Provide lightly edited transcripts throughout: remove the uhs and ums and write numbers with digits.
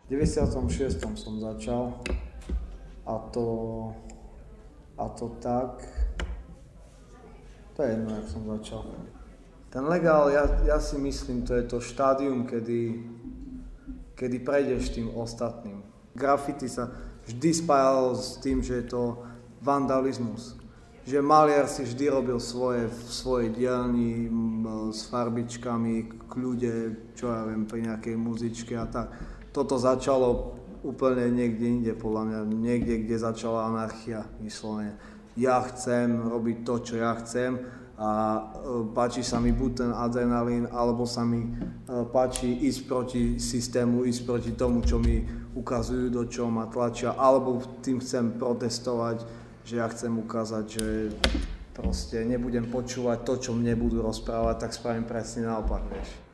V 96. som začal a to tak, to je jedno, jak som začal. Ten legál, ja si myslím, to je to štádium, kedy prejdeš tým ostatným. Graffiti sa vždy spájalo s tým, že je to vandalizmus. Že maliar si vždy robil svoje v svojej dielni s farbičkami, kľude, čo ja viem, pri nejakej muzičke a tak. Toto začalo úplne niekde inde, podľa mňa, niekde, kde začala anarchia, vyslovene. Ja chcem robiť to, čo ja chcem a páči sa mi buď ten adrenalín, alebo sa mi páči ísť proti systému, ísť proti tomu, čo mi ukazujú, do čoho ma tlačia, alebo tým chcem protestovať, že ja chcem ukázať, že proste nebudem počúvať to, čo mne budú rozprávať, tak spravím presne naopak, vieš.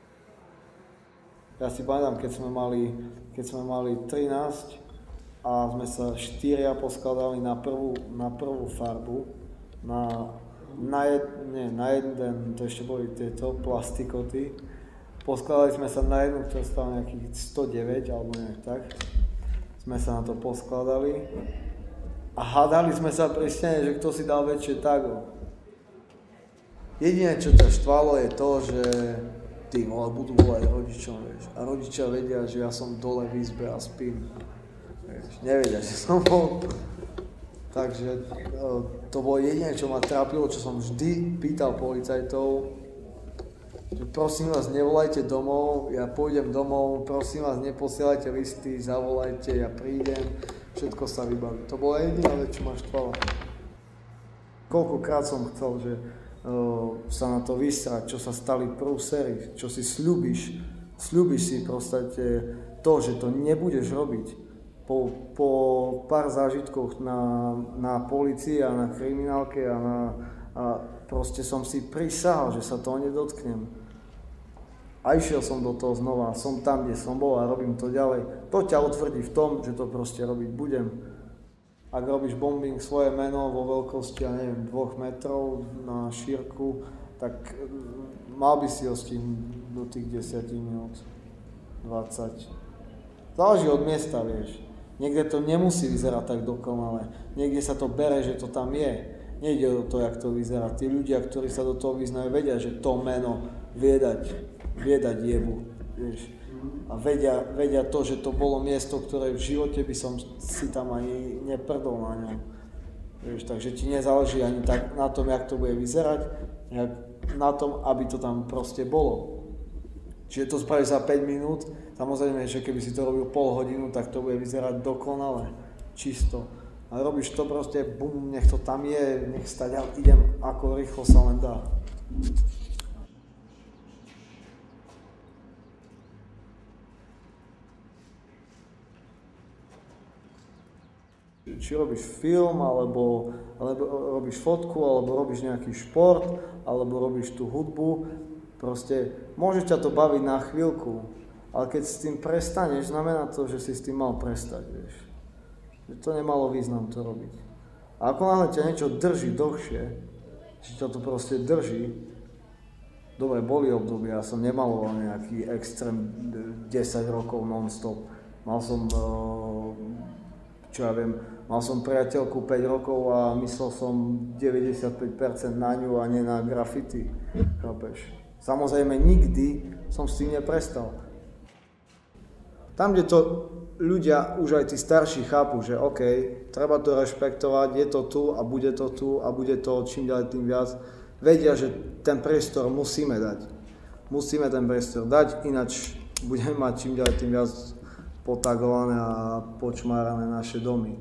Ja si pamätám, keď sme mali 13 a sme sa 4 poskladali na prvú farbu, na jeden, to ešte boli tieto plastikoty. Poskladali sme sa na jednu, ktorá stala nejakých 109 alebo nejak tak. Sme sa na to poskladali a hádali sme sa pri stene, že kto si dal väčšie tago. Jediné, čo ťa štvalo, je to, že ty vole, budú volať rodičom, vieš. A rodičia vedia, že ja som dole v izbe a spím. Vieš, nevedia, že som bol. Takže to bolo jediné, čo ma trápilo, čo som vždy pýtal policajtov, že prosím vás, nevolajte domov, ja pôjdem domov, prosím vás, neposielajte listy, zavolajte, ja prídem, všetko sa vybaví. To bola jediná vec, čo ma štvala. Koľkokrát som chcel, že sa na to vysrať, čo sa stali prúsery, čo si sľubíš si proste to, že to nebudeš robiť. Po pár zážitkoch na polícii a na kriminálke a proste som si prisahal, že sa toho nedotknem. A išiel som do toho znova, som tam, kde som bol a robím to ďalej. To ťa utvrdí v tom, že to proste robiť budem. Ak robíš bombing svoje meno vo veľkosti, ja neviem, 2 metrov na šírku, tak mal by si ho stihnúť do tých 10 minút, 20. Záleží od miesta, vieš. Niekde to nemusí vyzerať tak dokonale. Niekde sa to bere, že to tam je. Nejde o to, jak to vyzerá. Tí ľudia, ktorí sa do toho vyznajú, vedia, že to meno vie dať jebu, vieš. A vedia to, že to bolo miesto, ktoré v živote by som si tam ani neprdol na ňom. Vieš, takže ti nezáleží ani tak na tom, jak to bude vyzerať, jak na tom, aby to tam proste bolo. Čiže to spravíš za 5 minút, samozrejme, že keby si to robil pol hodinu, tak to bude vyzerať dokonale, čisto. A robíš to proste, bum, nech to tam je, nech staďal, idem ako rýchlo sa len dá. Či robíš film, alebo robíš fotku, alebo robíš nejaký šport, alebo robíš tú hudbu, proste môže ťa to baviť na chvíľku, ale keď s tým prestaneš, znamená to, že si s tým mal prestať, vieš. Že to nemalo význam to robiť. A ako náhle ťa niečo drží dlhšie, že ťa to proste drží, dobre, boli obdobia, ja som nemaloval nejaký extrém 10 rokov non-stop. Mal som, čo ja viem, mal som priateľku 5 rokov a myslel som 95% na ňu a nie na graffiti, chápeš? Samozrejme, nikdy som s tým neprestal. Tam, kde to ľudia, už aj tí starší chápu, že OK, treba to rešpektovať, je to tu a bude to tu a bude to čím ďalej tým viac, vedia, že ten priestor musíme dať. Musíme ten priestor dať, ináč budeme mať čím ďalej tým viac potagované a počmárané naše domy.